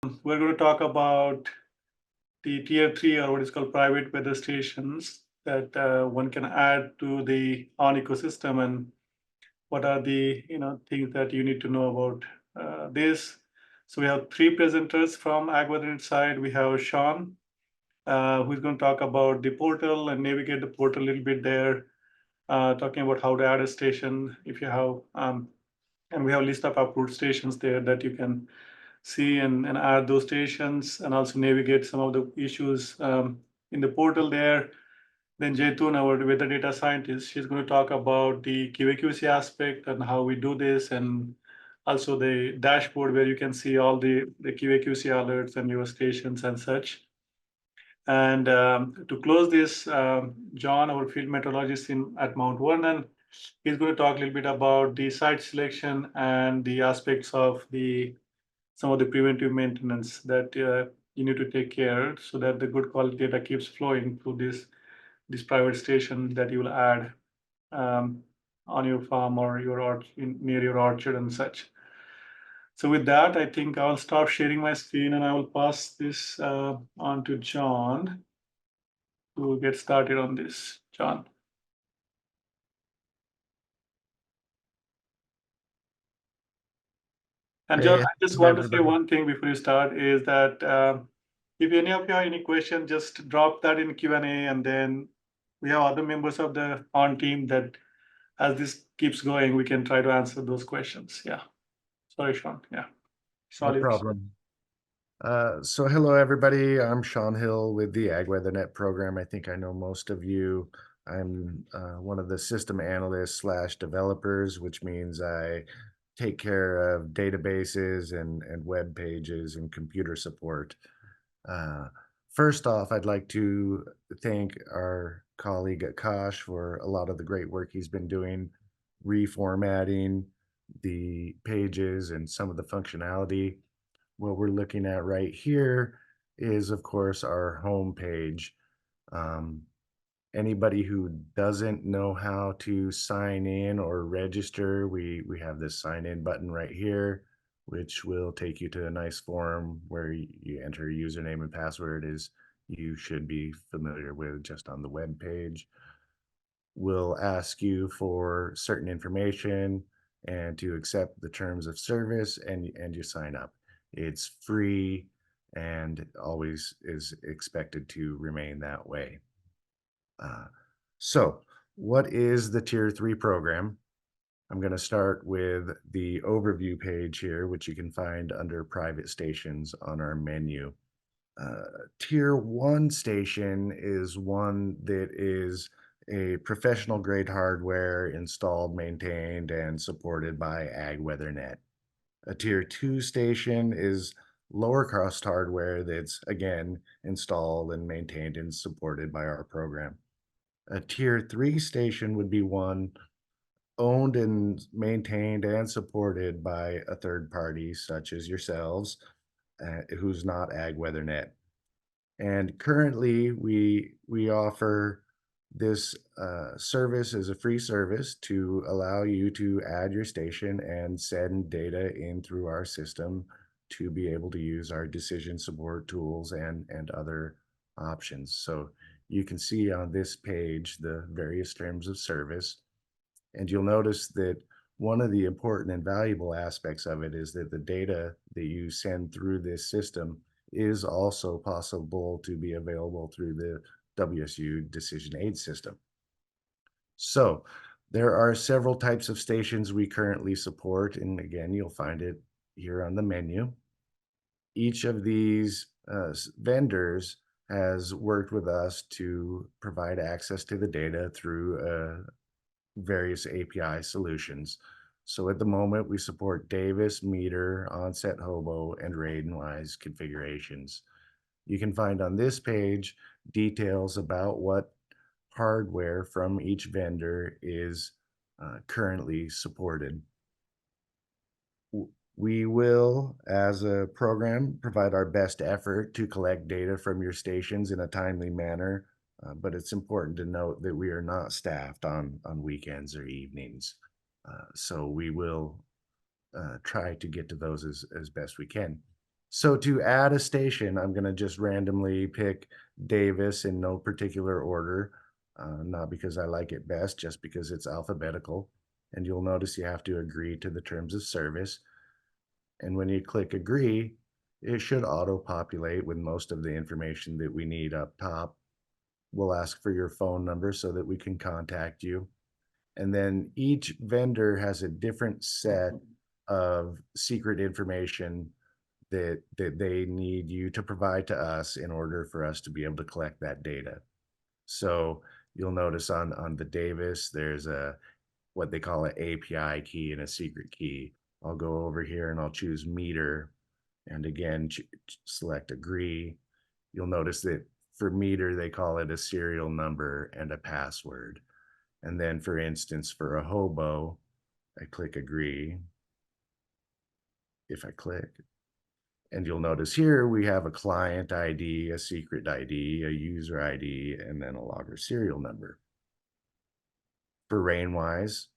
We're going to talk about the tier 3 or what is called private weather stations that one can add to the on ecosystem, and what are the things that you need to know about this. So we have three presenters from AgWeatherNet side. We have Sean, who's going to talk about the portal and navigate the portal a little bit there, talking about how to add a station if you have, and we have a list of approved stations there that you can see and add those stations and also navigate some of the issues in the portal there. Then Jaitun, our weather data scientist, she's going to talk about the QAQC aspect and how we do this, and also the dashboard where you can see all the QAQC alerts and your stations and such. And to close this, John, our field meteorologist at Mount Vernon, he's going to talk a little bit about the site selection and the aspects of some of the preventive maintenance that you need to take care so that the good quality data keeps flowing through this private station that you will add on your farm or near your orchard and such. So with that, I think I'll stop sharing my screen and I will pass this on to John to get started on this. John. And John, Hey, I just hello want to say everybody. one thing before you start is that if any of you have any question, just drop that in Q&A, and then we have other members of the on team that as this keeps going, we can try to answer those questions. Yeah. Sorry, Sean. Yeah. No Sorry. problem. So hello everybody. I'm Sean Hill with the AgWeatherNet program. I think I know most of you. I'm one of the system analysts slash developers, which means I take care of databases and web pages and computer support. Uh, First off, I'd like to thank our colleague Akash for a lot of the great work he's been doing, reformatting the pages and some of the functionality. What we're looking at right here is, of course, our home page. Um, Anybody who doesn't know how to sign in or register, we have this sign in button right here, which will take you to a nice form where you enter a username and password as you should be familiar with just on the web page. We'll ask you for certain information and to accept the terms of service, and you sign up. It's free and always is expected to remain that way. Uh, so, what is the Tier 3 program? I'm going to start with the overview page here, which you can find under private stations on our menu. Uh, Tier 1 station is one that is a professional grade hardware installed, maintained, and supported by AgWeatherNet. A Tier 2 station is lower cost hardware that's again installed and maintained and supported by our program. A Tier 3 station would be one owned and maintained and supported by a third party, such as yourselves, who's not AgWeatherNet. And currently, we offer this service as a free service to allow you to add your station and send data in through our system to be able to use our decision support tools and other options. So you can see on this page the various terms of service, and you'll notice that one of the important and valuable aspects of it is that the data that you send through this system is also possible to be available through the WSU Decision Aid system. So there are several types of stations we currently support, and again, you'll find it here on the menu. Each of these vendors has worked with us to provide access to the data through various API solutions. So at the moment, we support Davis, Meter, Onset Hobo, and RadenWise configurations. You can find on this page details about what hardware from each vendor is currently supported. We will, as a program, provide our best effort to collect data from your stations in a timely manner, but it's important to note that we are not staffed on weekends or evenings. So we will try to get to those as best we can. So to add a station, I'm going to just randomly pick Davis in no particular order, not because I like it best, just because it's alphabetical. And you'll notice you have to agree to the terms of service. And when you click agree, it should auto-populate with most of the information that we need up top. We'll ask for your phone number so that we can contact you. And then each vendor has a different set of secret information that they need you to provide to us in order for us to be able to collect that data. So you'll notice on the Davis, there's a what they call an API key and a secret key. I'll go over here and I'll choose meter, and again select agree. You'll notice that for meter they call it a serial number and a password. And then for instance, for a hobo, I click agree. If I click, and you'll notice here we have a client ID, a secret ID, a user ID, and then a logger serial number. For RainWise,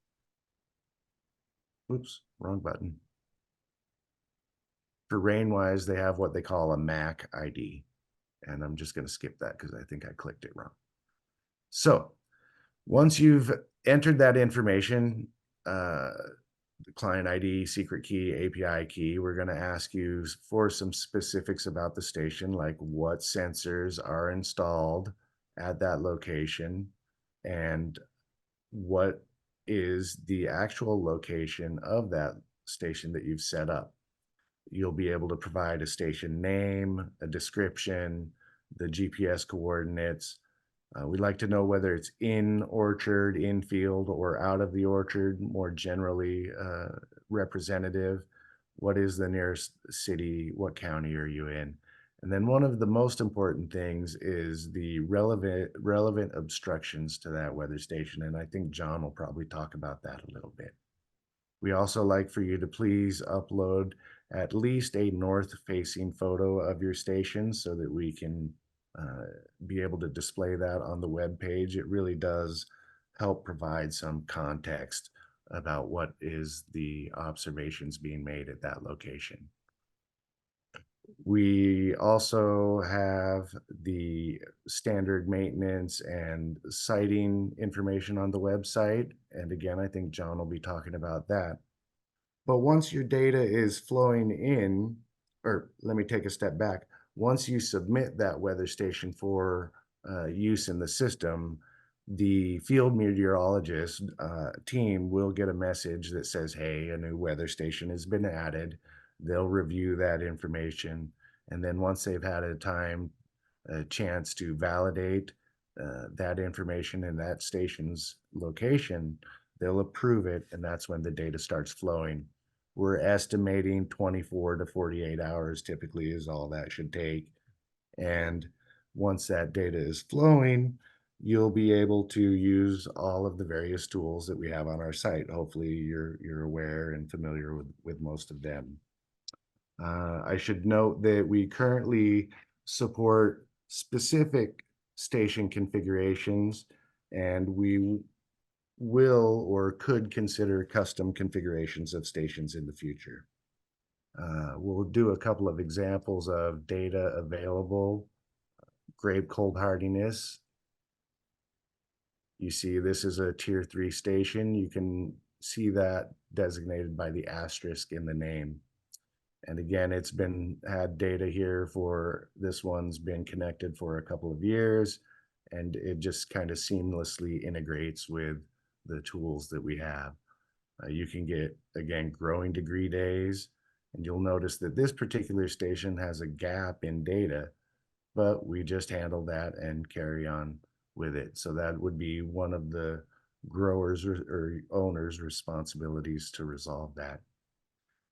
oops, wrong button. For RainWise, they have what they call a MAC ID. And I'm just going to skip that because I think I clicked it wrong. So once you've entered that information, the client ID, secret key, API key, we're going to ask you for some specifics about the station, like what sensors are installed at that location and what is the actual location of that station that you've set up. You'll be able to provide a station name, a description, the GPS coordinates. We'd like to know whether it's in orchard, in field, or out of the orchard, more generally representative. What is the nearest city? What county are you in? And then one of the most important things is the relevant obstructions to that weather station. And I think John will probably talk about that a little bit. We also like for you to please upload at least a north-facing photo of your station so that we can be able to display that on the web page. It really does help provide some context about what is the observations being made at that location. We also have the standard maintenance and siting information on the website. And again, I think John will be talking about that. But once your data is flowing in, or let me take a step back, once you submit that weather station for use in the system, the field meteorologist team will get a message that says, hey, a new weather station has been added. They'll review that information. And then once they've had a chance to validate that information in that station's location, they'll approve it. And that's when the data starts flowing. We're estimating 24 to 48 hours typically is all that should take. And once that data is flowing, you'll be able to use all of the various tools that we have on our site. Hopefully you're aware and familiar with most of them. I should note that we currently support specific station configurations, and we will or could consider custom configurations of stations in the future. We'll do a couple of examples of data available. Grape cold hardiness. You see this is a tier 3 station. You can see that designated by the asterisk in the name. And again, it's had data here for this one's been connected for a couple of years, and it just kind of seamlessly integrates with the tools that we have. You can get, again, growing degree days, and you'll notice that this particular station has a gap in data, but we just handle that and carry on with it. So that would be one of the growers or owners' responsibilities to resolve that.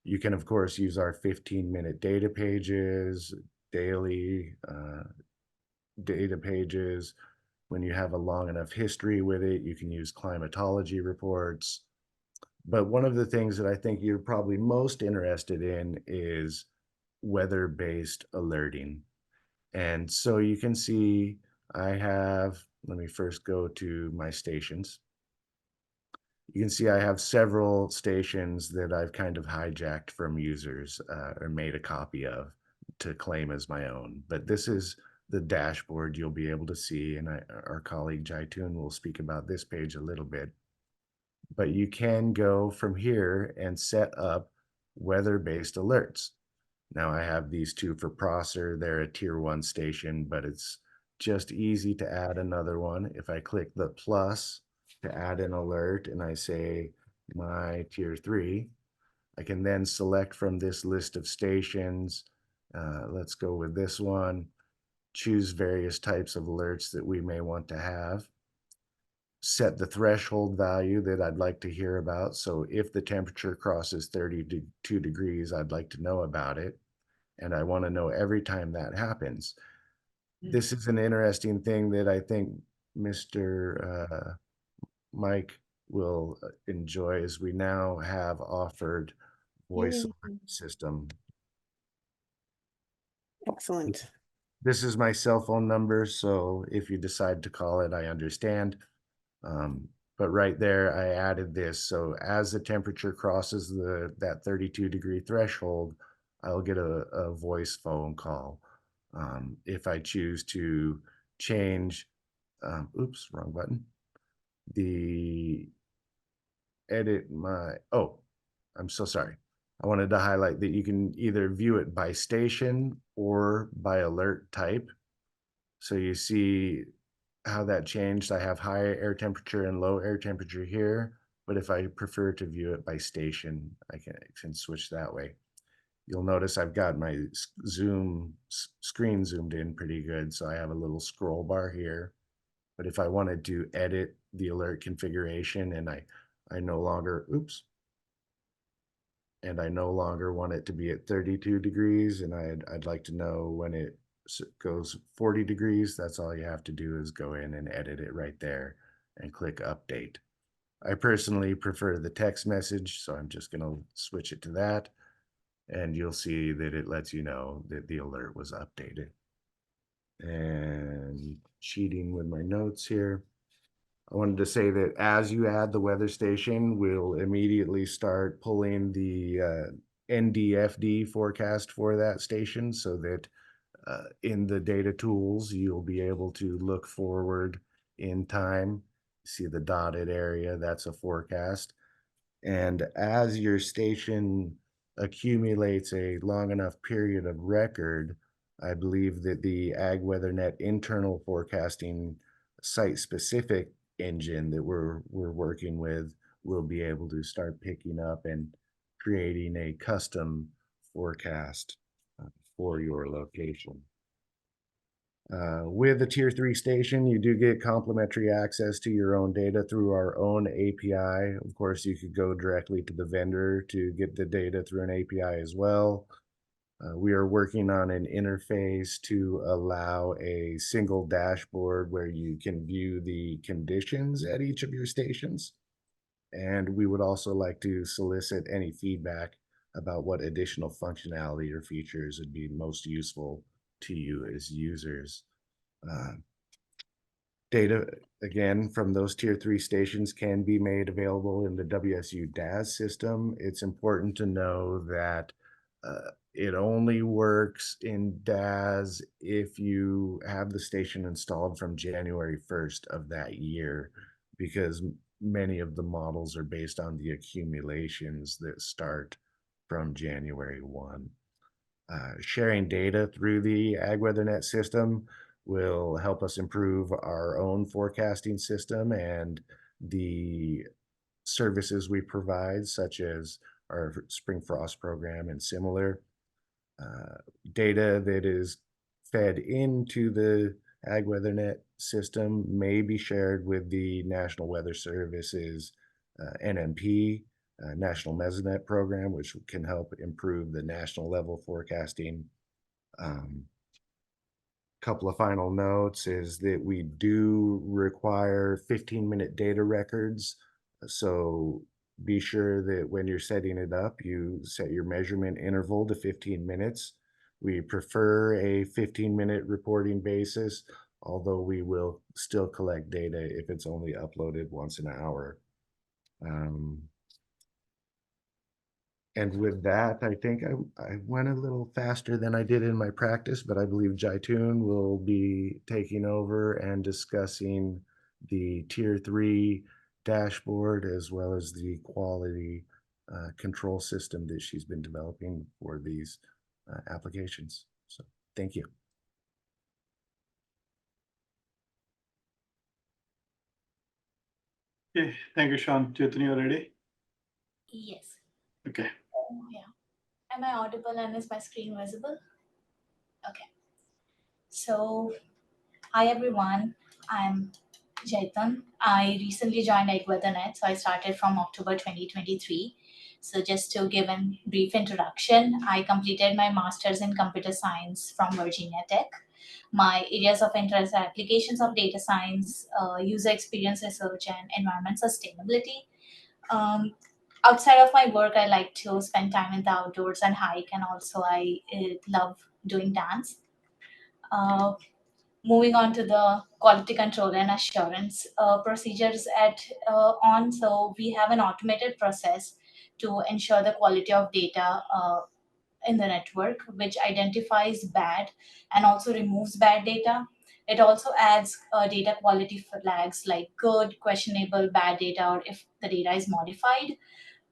You can, of course, use our 15-minute data pages, daily data pages. When you have a long enough history with it, you can use climatology reports. But one of the things that I think you're probably most interested in is weather-based alerting. And so you can see let me first go to my stations. You can see I have several stations that I've kind of hijacked from users or made a copy of. to claim as my own. But this is the dashboard you'll be able to see, and our colleague Jaitun will speak about this page a little bit. But you can go from here and set up weather-based alerts. Now I have these two for Prosser. They're a tier 1 station, but it's just easy to add another one. If I click the plus to add an alert and I say my tier 3, I can then select from this list of stations. Let's go with this one, choose various types of alerts that we may want to have, set the threshold value that I'd like to hear about. So if the temperature crosses 32 degrees, I'd like to know about it. And I want to know every time that happens. This is an interesting thing that I think Mr. Mike will enjoy, as we now have offered voice alert system. Excellent. This is my cell phone number, so if you decide to call it, I understand. But right there, I added this. So as the temperature crosses that 32-degree threshold, I'll get a voice phone call. If I choose to change, oops, wrong button. I'm so sorry. I wanted to highlight that you can either view it by station or by alert type. So you see how that changed. I have high air temperature and low air temperature here, but if I prefer to view it by station, I can switch that way. You'll notice I've got my screen zoomed in pretty good, so I have a little scroll bar here. But if I wanted to edit the alert configuration and I no longer, and I no longer want it to be at 32 degrees, and I'd like to know when it goes 40 degrees, that's all you have to do is go in and edit it right there and click update. I personally prefer the text message, so I'm just going to switch it to that, and you'll see that it lets you know that the alert was updated. And cheating with my notes here, I wanted to say that as you add the weather station, we'll immediately start pulling the NDFD forecast for that station, so that in the data tools, you'll be able to look forward in time. See the dotted area, that's a forecast. And as your station accumulates a long enough period of record, I believe that the AgWeatherNet internal forecasting site-specific engine that we're working with will be able to start picking up and creating a custom forecast for your location. With the tier 3 station, you do get complimentary access to your own data through our own API. Of course, you could go directly to the vendor to get the data through an API as well. We are working on an interface to allow a single dashboard where you can view the conditions at each of your stations. And we would also like to solicit any feedback about what additional functionality or features would be most useful to you as users. Data, again, from those tier 3 stations can be made available in the WSU DAS system. It's important to know that it only works in DAS if you have the station installed from January 1st of that year, because many of the models are based on the accumulations that start from January 1. Sharing data through the AgWeatherNet system will help us improve our own forecasting system and the services we provide, such as our spring frost program and similar. Data that is fed into the AgWeatherNet system may be shared with the National Weather Service's NMP, National Mesonet program, which can help improve the national level forecasting. Couple of final notes is that we do require 15-minute data records. So be sure that when you're setting it up, you set your measurement interval to 15 minutes. We prefer a 15-minute reporting basis, although we will still collect data if it's only uploaded once an hour. And with that, I think I went a little faster than I did in my practice, but I believe Jaitun will be taking over and discussing the Tier 3 dashboard as well as the quality control system that she's been developing for these applications. So thank you. Okay, thank you, Sean. Jaitun, you ready? Yes. Okay. Yeah. Am I audible and is my screen visible? Okay. So, hi everyone. I'm Jaitun. I recently joined AgWeatherNet, so I started from October 2023. So, just to give a brief introduction, I completed my master's in computer science from Virginia Tech. My areas of interest are applications of data science, user experience research, and environment sustainability. Um, Outside of my work, I like to spend time in the outdoors and hike, and also I love doing dance. Uh, Moving on to the quality control and assurance procedures at on. So we have an automated process to ensure the quality of data in the network, which identifies bad and also removes bad data. It also adds data quality flags like good, questionable, bad data, or if the data is modified.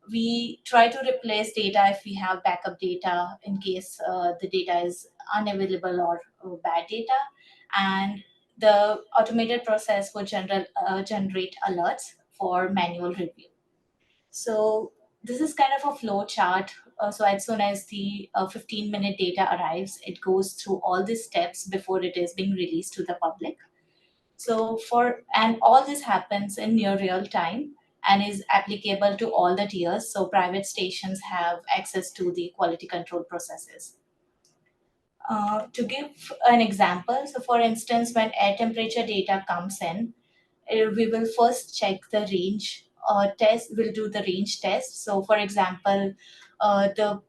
We try to replace data if we have backup data in case the data is unavailable or bad data. And the automated process would generate alerts for manual review. So this is kind of a flow chart. So as soon as the 15-minute data arrives, it goes through all these steps before it is being released to the public. So and all this happens in near real time and is applicable to all the tiers. So private stations have access to the quality control processes. To give an example, so for instance, when air temperature data comes in, we will first check the range test. We'll do the range test. So, for example, the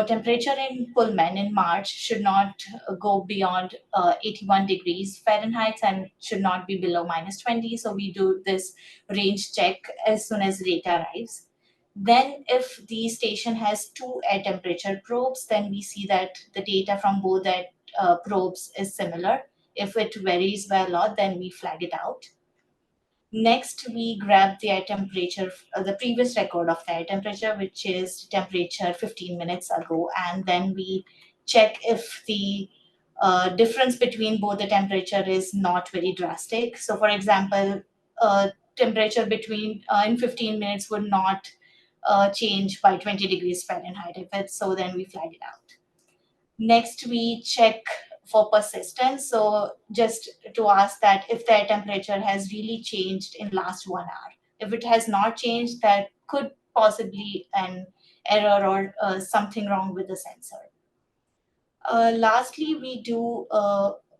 temperature in Pullman in March should not go beyond 81 degrees Fahrenheit and should not be below -20. So, we do this range check as soon as data arrives. Then, if the station has two air temperature probes, then we see that the data from both probes is similar. If it varies by a lot, then we flag it out. Next, we grab the air temperature, the previous record of the air temperature, which is temperature 15 minutes ago, and then we check if the difference between both the temperature is not very drastic. So, for example, temperature between in 15 minutes would not change by 20 degrees Fahrenheit. If it's so, then we flag it out. Next, we check for persistence. So just to ask that if the temperature has really changed in last 1 hour. If it has not changed, that could possibly an error or something wrong with the sensor. Lastly, we do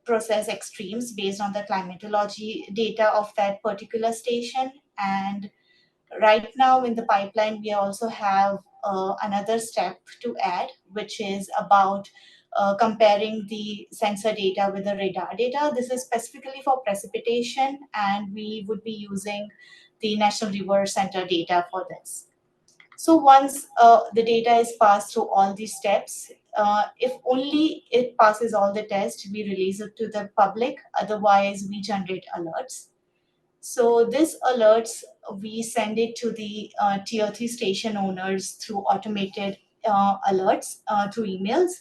process extremes based on the climatology data of that particular station. And right now in the pipeline, we also have another step to add, which is about comparing the sensor data with the radar data. This is specifically for precipitation, and we would be using the National River Center data for this. So once the data is passed through all these steps, if only it passes all the tests, we release it to the public. Otherwise, we generate alerts. So this alerts, we send it to the tier 3 station owners through automated alerts through emails.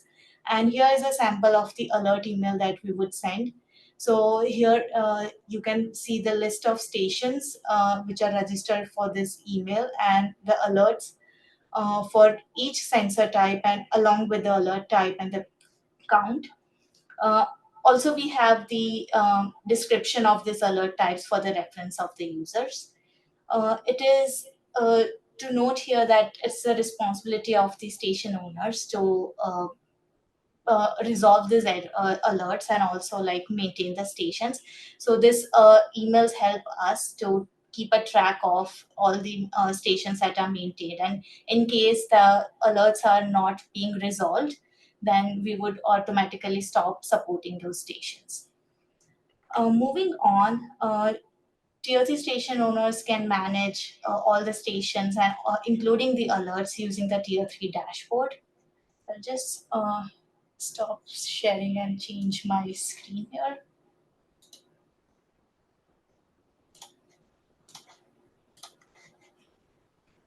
And here is a sample of the alert email that we would send. So here you can see the list of stations which are registered for this email and the alerts for each sensor type and along with the alert type and the count. Uh, Also, we have the description of these alert types for the reference of the users. It is to note here that it's the responsibility of the station owners to resolve these alerts and also like maintain the stations. So this emails help us to keep a track of all the stations that are maintained, and in case the alerts are not being resolved, then we would automatically stop supporting those stations. Moving on Tier 3 station owners can manage all the stations and including the alerts using the Tier 3 dashboard. I'll just stop sharing and change my screen here.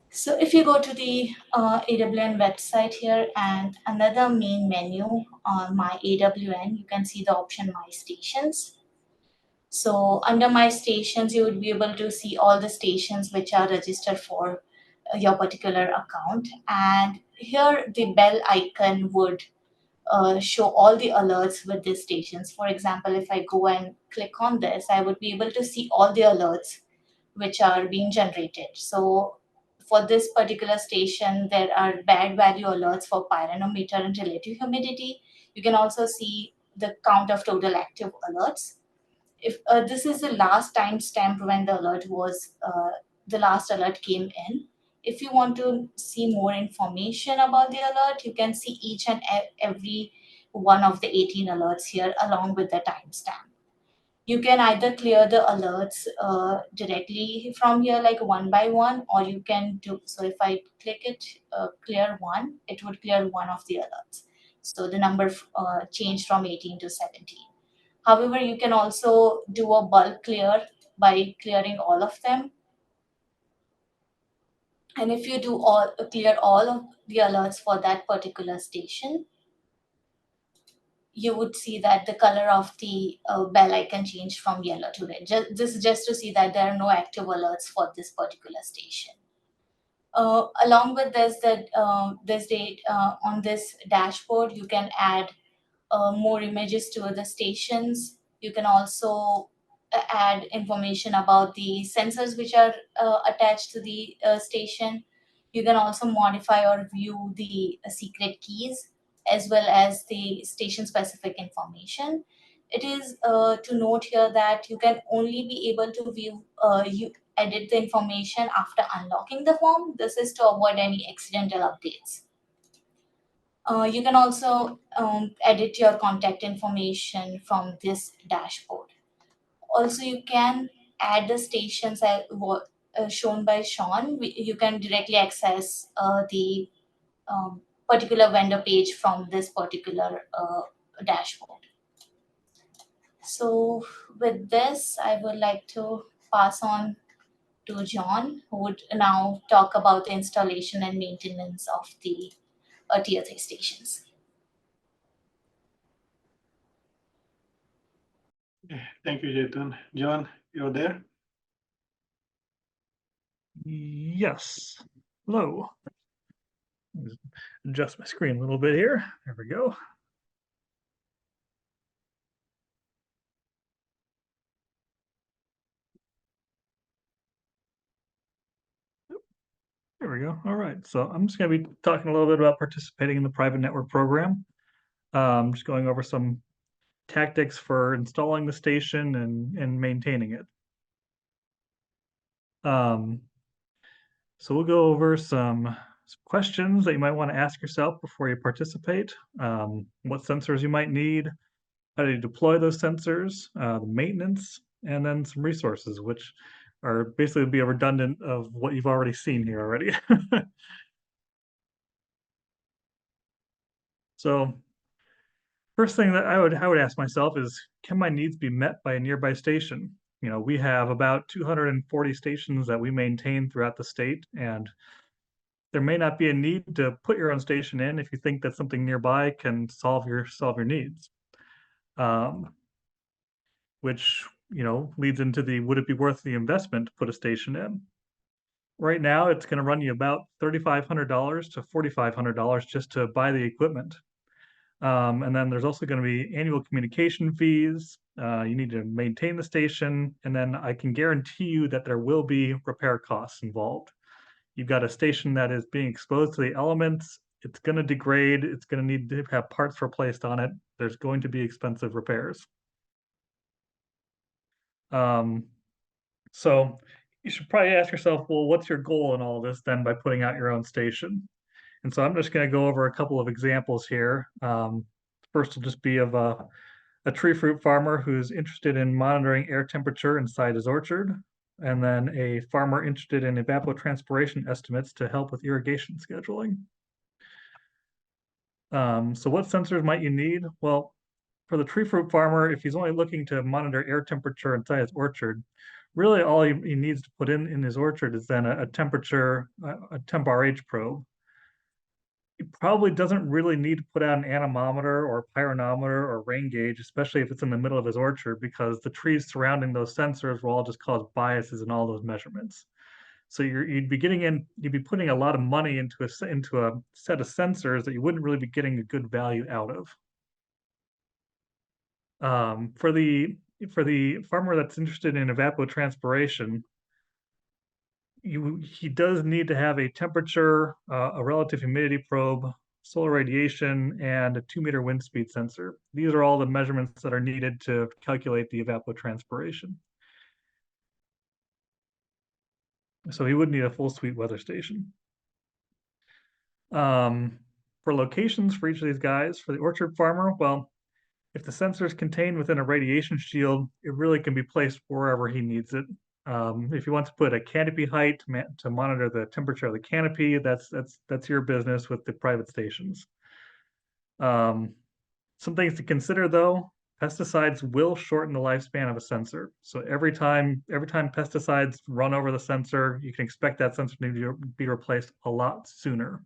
So if you go to the AWN website here and another main menu on my AWN, you can see the option My Stations. So under My Stations, you would be able to see all the stations which are registered for your particular account. And here the bell icon would show all the alerts with these stations. For example, if I go and click on this, I would be able to see all the alerts which are being generated. So for this particular station, there are bad value alerts for pyranometer and relative humidity. You can also see the count of total active alerts. If this is the last timestamp when the alert was, the last alert came in. If you want to see more information about the alert, you can see each and every one of the 18 alerts here along with the timestamp. You can either clear the alerts directly from here, like one by one, or you can do, so if I click it, clear one, it would clear one of the alerts. So the number changed from 18 to 17. However, you can also do a bulk clear by clearing all of them. And if you do clear all of the alerts for that particular station, you would see that the color of the bell icon changed from yellow to red. This is just to see that there are no active alerts for this particular station. Along with this, on this dashboard, you can add more images to the stations. You can also add information about the sensors which are attached to the station. You can also modify or view the secret keys as well as the station specific information. It is to note here that you can only be able to view, you edit the information after unlocking the form. This is to avoid any accidental updates. You can also edit your contact information from this dashboard. Also, you can add the stations shown by Sean. You can directly access the particular vendor page from this particular dashboard. So with this, I would like to pass on to John, who would now talk about the installation and maintenance of the Tier 3 stations. Thank you, Jaitun. John, you're there? Yes. Hello. Adjust my screen a little bit here. There we go. There we go. All right. So I'm just going to be talking a little bit about participating in the private network program. Just going over some tactics for installing the station and maintaining it. So we'll go over some questions that you might want to ask yourself before you participate. What sensors you might need, how do you deploy those sensors, the maintenance, and then some resources, which are basically be a redundant of what you've already seen here already. So first thing that I would ask myself is, can my needs be met by a nearby station? You know, we have about 240 stations that we maintain throughout the state, and there may not be a need to put your own station in if you think that something nearby can solve your needs. Which, you know, leads into the, would it be worth the investment to put a station in? Right now, it's going to run you about $3,500 to $4,500 just to buy the equipment. And then there's also going to be annual communication fees. You need to maintain the station, and then I can guarantee you that there will be repair costs involved. You've got a station that is being exposed to the elements. It's going to degrade. It's going to need to have parts replaced on it. There's going to be expensive repairs. So you should probably ask yourself, well, what's your goal in all this then by putting out your own station? And so I'm just going to go over a couple of examples here. First will just be of a tree fruit farmer who's interested in monitoring air temperature inside his orchard. and then a farmer interested in evapotranspiration estimates to help with irrigation scheduling. So what sensors might you need? Well, for the tree fruit farmer, if he's only looking to monitor air temperature inside his orchard, really all he needs to put in his orchard is then a temperature, a temp RH probe. He probably doesn't really need to put out an anemometer or pyronometer or rain gauge, especially if it's in the middle of his orchard, because the trees surrounding those sensors will all just cause biases in all those measurements. So you'd be putting a lot of money into a set of sensors that you wouldn't really be getting a good value out of. For the farmer that's interested in evapotranspiration, he does need to have a temperature, a relative humidity probe, solar radiation, and a 2-meter wind speed sensor. These are all the measurements that are needed to calculate the evapotranspiration. So he would need a full suite weather station. For locations for each of these guys, for the orchard farmer, well, if the sensor is contained within a radiation shield, it really can be placed wherever he needs it. If you want to put a canopy height to monitor the temperature of the canopy, that's your business with the private stations. Some things to consider though: pesticides will shorten the lifespan of a sensor. So every time pesticides run over the sensor, you can expect that sensor to be replaced a lot sooner.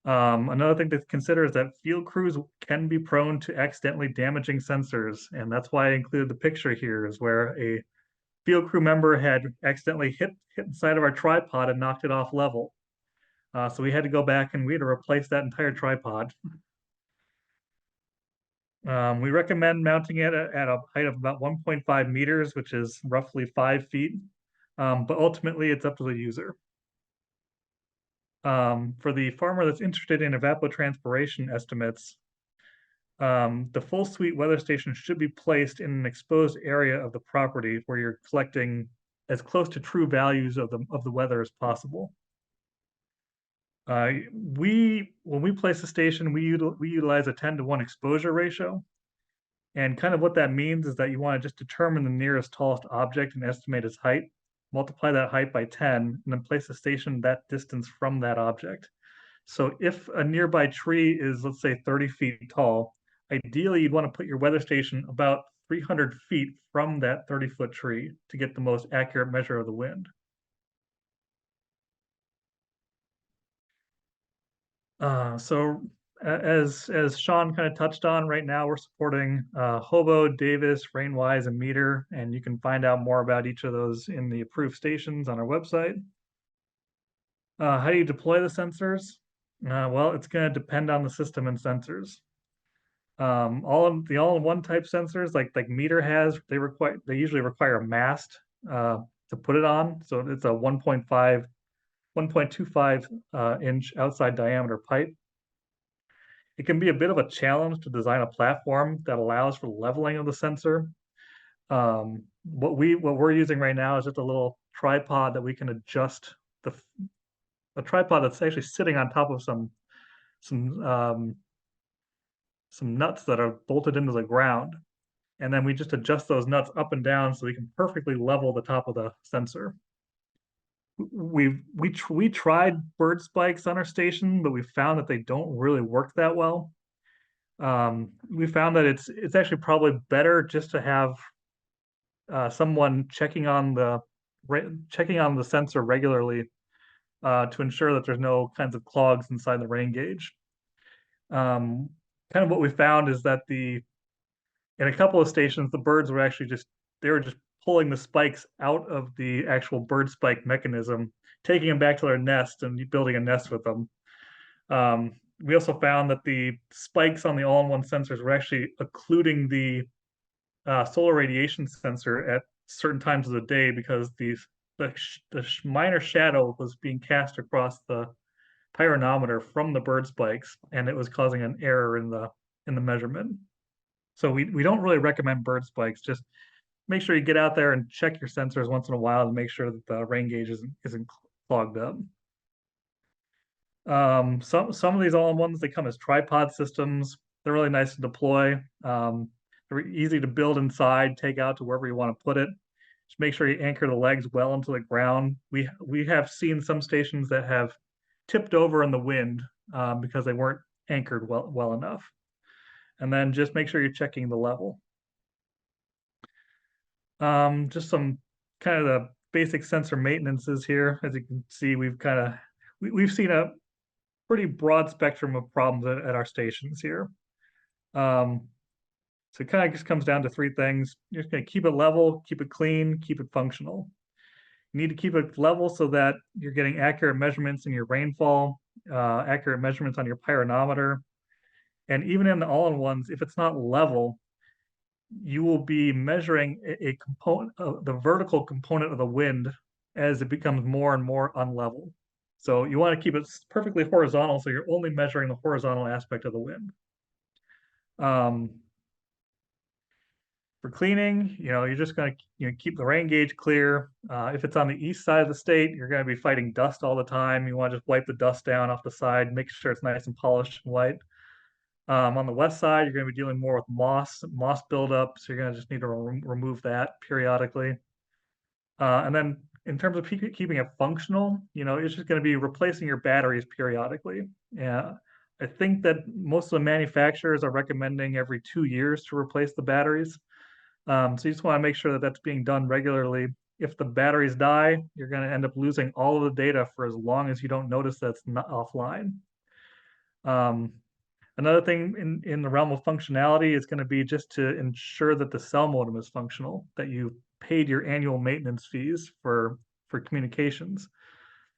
Another thing to consider is that field crews can be prone to accidentally damaging sensors, and that's why I included the picture here, is where a field crew member had accidentally hit inside of our tripod and knocked it off level. So we had to go back and we had to replace that entire tripod. We recommend mounting it at a height of about 1.5 meters, which is roughly 5 feet, but ultimately it's up to the user. For the farmer that's interested in evapotranspiration estimates, the full suite weather station should be placed in an exposed area of the property where you're collecting as close to true values of the weather as possible. When we place the station, we utilize a 10-to-1 exposure ratio. And kind of what that means is that you want to just determine the nearest tallest object and estimate its height, multiply that height by 10, and then place the station that distance from that object. So if a nearby tree is, let's say, 30 feet tall, ideally you'd want to put your weather station about 300 feet from that 30-foot tree to get the most accurate measure of the wind. So as Sean kind of touched on, right now we're supporting Hobo, Davis, Rainwise, and Meter, and you can find out more about each of those in the approved stations on our website. How do you deploy the sensors? Well, it's going to depend on the system and sensors. All of the all-in-one type sensors, like Meter has, they usually require a mast to put it on. So it's a 1.25 inch outside diameter pipe. It can be a bit of a challenge to design a platform that allows for leveling of the sensor. What we're using right now is just a little tripod that we can adjust, a tripod that's actually sitting on top of some nuts that are bolted into the ground, and then we just adjust those nuts up and down so we can perfectly level the top of the sensor. We tried bird spikes on our station, but we found that they don't really work that well. We found that it's actually probably better just to have someone checking on the sensor regularly to ensure that there's no kinds of clogs inside the rain gauge. Kind of what we found is that in a couple of stations, the birds were actually just pulling the spikes out of the actual bird spike mechanism, taking them back to their nest and building a nest with them. We also found that the spikes on the all-in-one sensors were actually occluding the solar radiation sensor at certain times of the day because the minor shadow was being cast across the pyronometer from the bird spikes, and it was causing an error in the measurement. So we don't really recommend bird spikes. Just make sure you get out there and check your sensors once in a while to make sure that the rain gauge isn't clogged up. Some of these all-in-ones, they come as tripod systems. They're really nice to deploy. They're easy to build inside, take out to wherever you want to put it. Just make sure you anchor the legs well into the ground. We have seen some stations that have tipped over in the wind because they weren't anchored well enough. And then just make sure you're checking the level. Just some kind of the basic sensor maintenances here. As you can see, we've seen a pretty broad spectrum of problems at our stations here. So it kind of just comes down to three things. You're just going to keep it level, keep it clean, keep it functional. You need to keep it level so that you're getting accurate measurements in your rainfall, accurate measurements on your pyranometer. And even in the all-in-ones, if it's not level, you will be measuring a component, the vertical component of the wind as it becomes more and more unlevel. So you want to keep it perfectly horizontal, so you're only measuring the horizontal aspect of the wind. For cleaning, you're just going to keep the rain gauge clear. If it's on the east side of the state, you're going to be fighting dust all the time. You want to just wipe the dust down off the side, make sure it's nice and polished and white. On the west side, you're going to be dealing more with moss buildup, so you're going to just need to remove that periodically. And then in terms of keeping it functional, it's just going to be replacing your batteries periodically. Yeah, I think that most of the manufacturers are recommending every 2 years to replace the batteries. So you just want to make sure that that's being done regularly. If the batteries die, you're going to end up losing all of the data for as long as you don't notice that's not offline. Another thing in the realm of functionality is going to be just to ensure that the cell modem is functional, that you paid your annual maintenance fees for communications.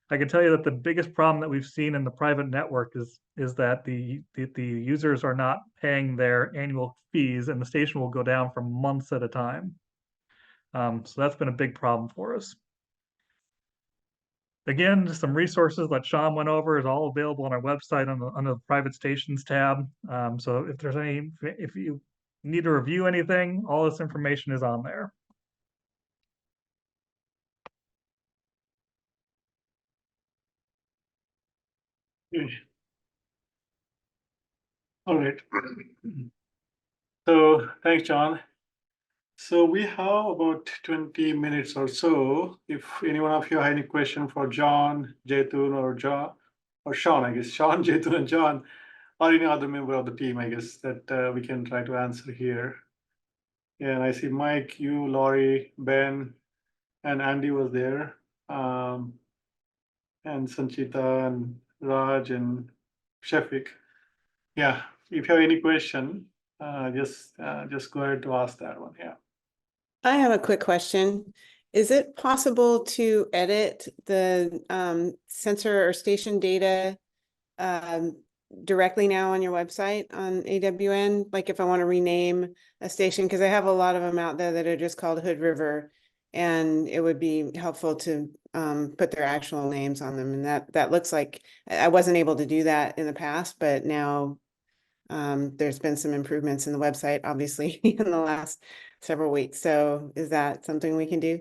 I can tell you that the biggest problem that we've seen in the private network is that the users are not paying their annual fees, and the station will go down for months at a time. So that's been a big problem for us. Again, just some resources that Sean went over is all available on our website under the private stations tab. So if you need to review anything, all this information is on there. All right. So thanks, John. So we have about 20 minutes or so. If any one of you have any question for John, Jaitun, or Sean, I guess, Sean, Jaitun, and John, or any other member of the team, I guess, that we can try to answer here. Yeah, and I see Mike, you, Laurie, Ben, and Andy was there, and Sanchita, and Raj, and Shafiq. Yeah, if you have any question, just go ahead to ask that one. Yeah. I have a quick question. Is it possible to edit the sensor or station data directly now on your website on AWN? Like if I want to rename a station, because I have a lot of them out there that are just called Hood River, and it would be helpful to put their actual names on them. And that looks like I wasn't able to do that in the past, but now there's been some improvements in the website, obviously, in the last several weeks. So is that something we can do?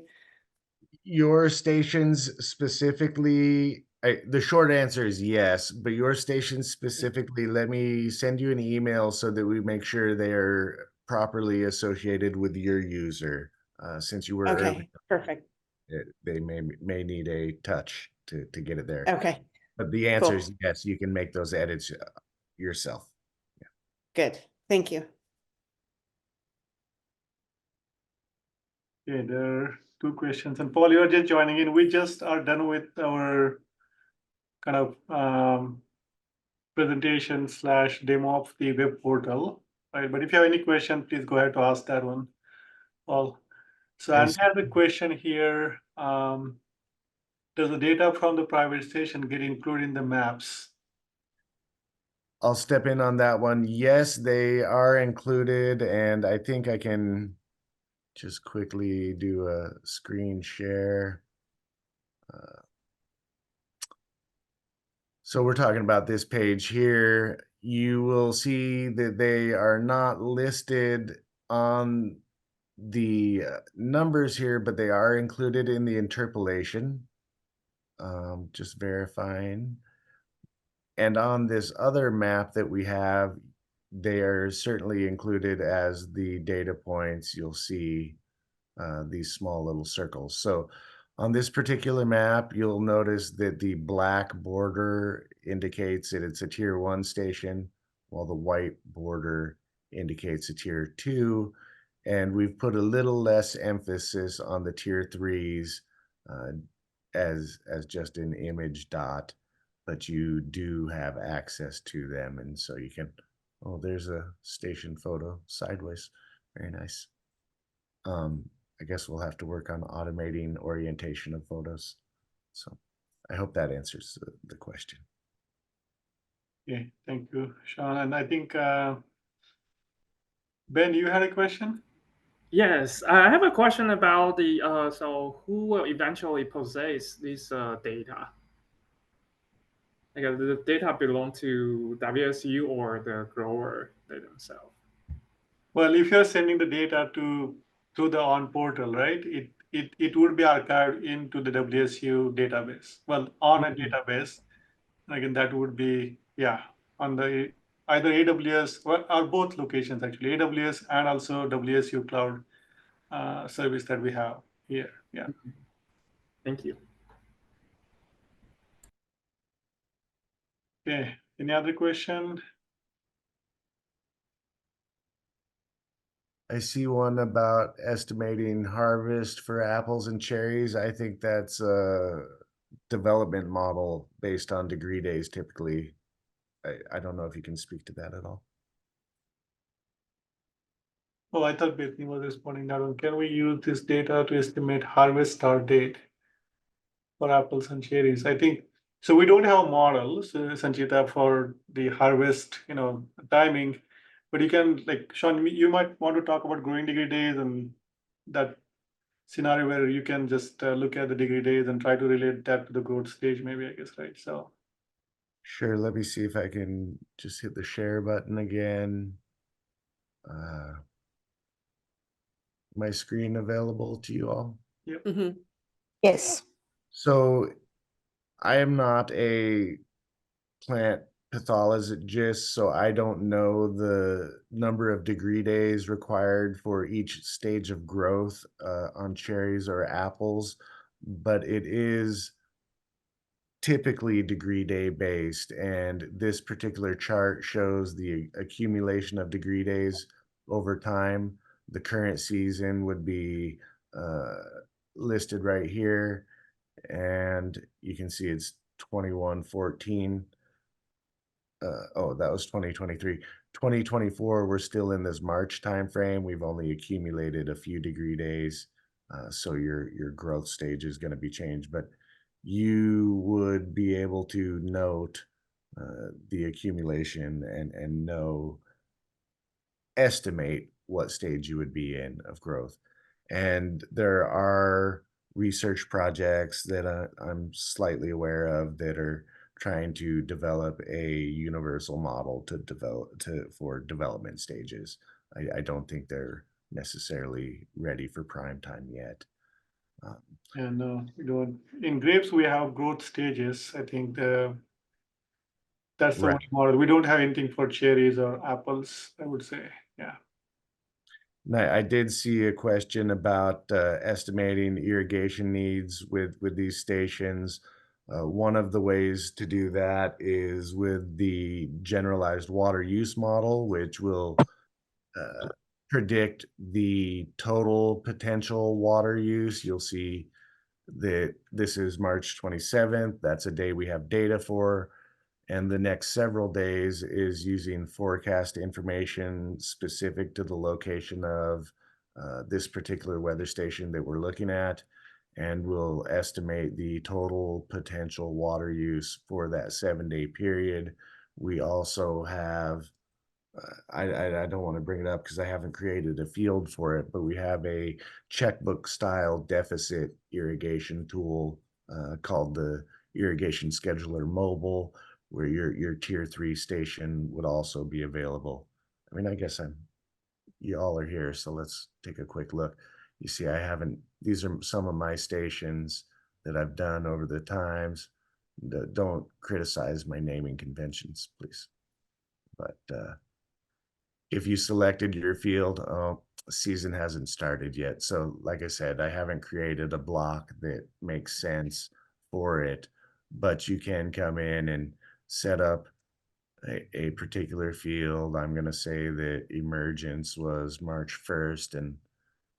Your stations specifically, the short answer is yes, but your stations specifically, let me send you an email so that we make sure they're properly associated with your user. Since you were Okay, early, perfect. they may need a touch to get it there. Okay, But the answer cool. is yes, you can make those edits yourself. Good. Thank you. Okay, there are 2 questions. And Paul, you're just joining in. We just are done with our kind of presentation / demo of the web portal, right? But if you have any question, please go ahead to ask that one, Paul. So I have a question here. Does the data from the private station get included in the maps? I'll step in on that one. Yes, they are included, and I think I can just quickly do a screen share. So we're talking about this page here. You will see that they are not listed on the numbers here, but they are included in the interpolation. Just verifying. And on this other map that we have, they are certainly included as the data points. You'll see these small little circles. So on this particular map, you'll notice that the black border indicates that it's a tier 1 station, while the white border indicates a tier 2. And we've put a little less emphasis on the tier 3s as just an image dot, but you do have access to them. And so you can, oh, there's a station photo sideways. Very nice. I guess we'll have to work on automating orientation of photos. So I hope that answers the question. Yeah, thank you, Sean. And I think, Ben, you had a question? Yes, I have a question about the so who will eventually possess this data? Like, the data belong to WSU or the grower themselves? Well, if you're sending the data to the ON portal, right, it would be archived into the WSU database. Well, on a database, again, that would be, yeah, on the either AWS or both locations actually, AWS and also WSU cloud service that we have here. Yeah. Thank you. Okay. Any other question? I see one about estimating harvest for apples and cherries. I think that's a development model based on degree days typically. I don't know if you can speak to that at all. Oh, I thought Bethany was responding that one. Can we use this data to estimate harvest start date for apples and cherries? I think so. We don't have models, Sanchita, for the harvest, timing, but you can, like Sean, you might want to talk about growing degree days and that scenario where you can just look at the degree days and try to relate that to the growth stage, maybe, I guess, right? So. Sure, let me see if I can just hit the share button again. My screen available to you all? Yep. Mm-hmm. Yes. So I am not a plant pathologist, so I don't know the number of degree days required for each stage of growth on cherries or apples, but it is typically degree day based. And this particular chart shows the accumulation of degree days over time. The current season would be listed right here, and you can see it's 2114. Oh, that was 2023. 2024, we're still in this March timeframe. We've only accumulated a few degree days, so your growth stage is going to be changed, but you would be able to note the accumulation and estimate what stage you would be in of growth. And there are research projects that I'm slightly aware of that are trying to develop a universal model for development stages. I don't think they're necessarily ready for prime time yet. And in grapes we have growth stages. I think that's the Right. only model. We don't have anything for cherries or apples, I would say. Yeah. I did see a question about estimating irrigation needs with these stations. One of the ways to do that is with the generalized water use model, which will predict the total potential water use. You'll see that this is March 27th. That's a day we have data for. And the next several days is using forecast information specific to the location of this particular weather station that we're looking at. And we'll estimate the total potential water use for that 7-day period. We also have, I don't want to bring it up because I haven't created a field for it, but we have a checkbook style deficit irrigation tool called the Irrigation Scheduler Mobile, where your tier 3 station would also be available. I mean, I guess you all are here, so let's take a quick look. You see, these are some of my stations that I've done over the times. Don't criticize my naming conventions, please. But if you selected your field, season hasn't started yet. So like I said, I haven't created a block that makes sense for it, but you can come in and set up a particular field. I'm going to say that emergence was March 1st, and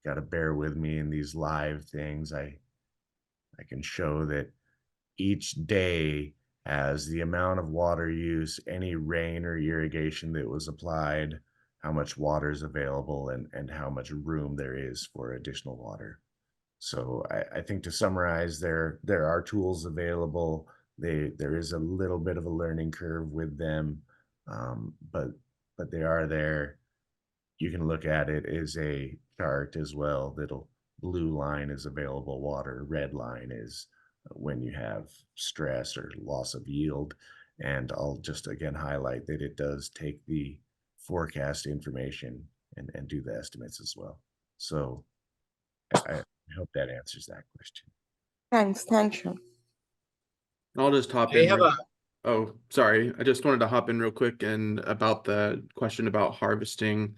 got to bear with me in these live things. I can show that each day has the amount of water use, any rain or irrigation that was applied, how much water is available, and how much room there is for additional water. So I think to summarize, there are tools available. There is a little bit of a learning curve with them, but they are there. You can look at it as a chart as well. That'll blue line is available water, red line is when you have stress or loss of yield. And I'll just again highlight that it does take the forecast information and do the estimates as well. So I hope that answers that question. Thanks, Sean. I'll just hop I in. have Oh, sorry. I just wanted to hop in real quick and about the question about harvesting.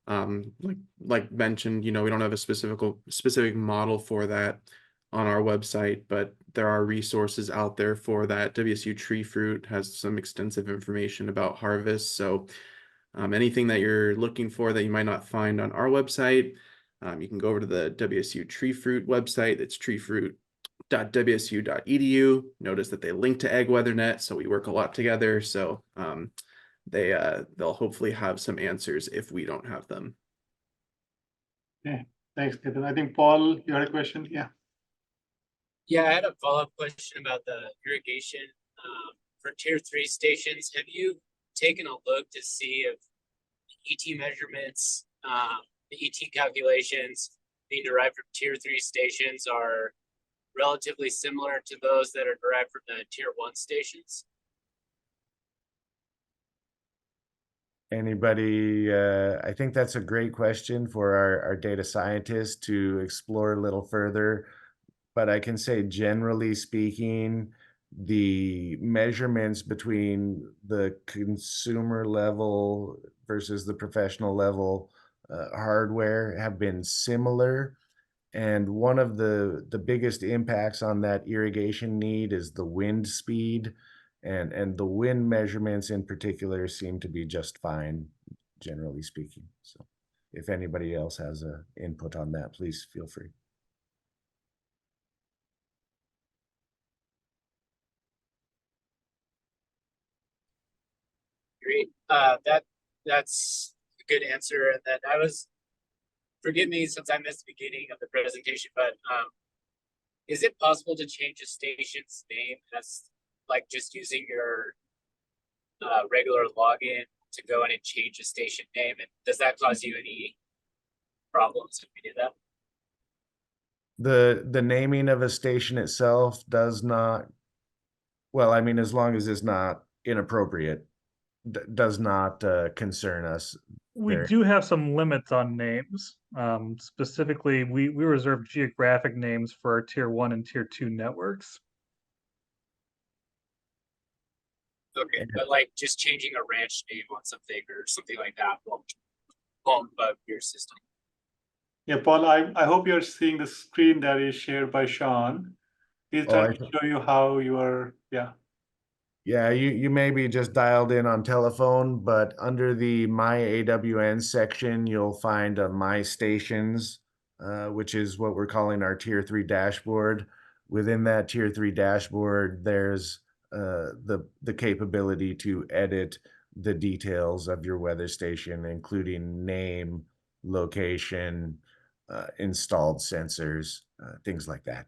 Like mentioned, we don't have a specific model for that on our website, but there are resources out there for that. WSU Tree Fruit has some extensive information about harvest. So anything that you're looking for that you might not find on our website, you can go over to the WSU Tree Fruit website. It's treefruit.wsu.edu. Notice that they link to AgWeatherNet, so we work a lot together. So they'll hopefully have some answers if we don't have them. Okay, thanks, Nathan. I think Paul, you had a question? Yeah. Yeah, I had a follow-up question about the irrigation for Tier 3 stations. Have you taken a look to see if ET measurements, the ET calculations being derived from Tier 3 stations are relatively similar to those that are derived from the Tier 1 stations? Anybody? I think that's a great question for our data scientists to explore a little further. But I can say, generally speaking, the measurements between the consumer level versus the professional level hardware have been similar. And one of the biggest impacts on that irrigation need is the wind speed. And the wind measurements in particular seem to be just fine, generally speaking. So if anybody else has an input on that, please feel free. Great. That's a good answer. And then forgive me since I missed the beginning of the presentation, but is it possible to change a station's name as like just using your regular login to go in and change a station name? And does that cause you any problems if we do that? The naming of a station itself does not, well, I mean, as long as it's not inappropriate, does not concern us. We do have some limits on names. Specifically, we reserve geographic names for our Tier 1 and Tier 2 networks. Okay, but like just changing a ranch name on something or something like that won't bug your system. Yeah, Paul, I hope you're seeing the screen that is shared by Sean. He's trying to show you how you are, yeah. Yeah, you may be just dialed in on telephone, but under the My AWN section, you'll find My Stations, which is what we're calling our Tier 3 dashboard. Within that Tier 3 dashboard, there's the capability to edit the details of your weather station, including name, location, installed sensors, things like that.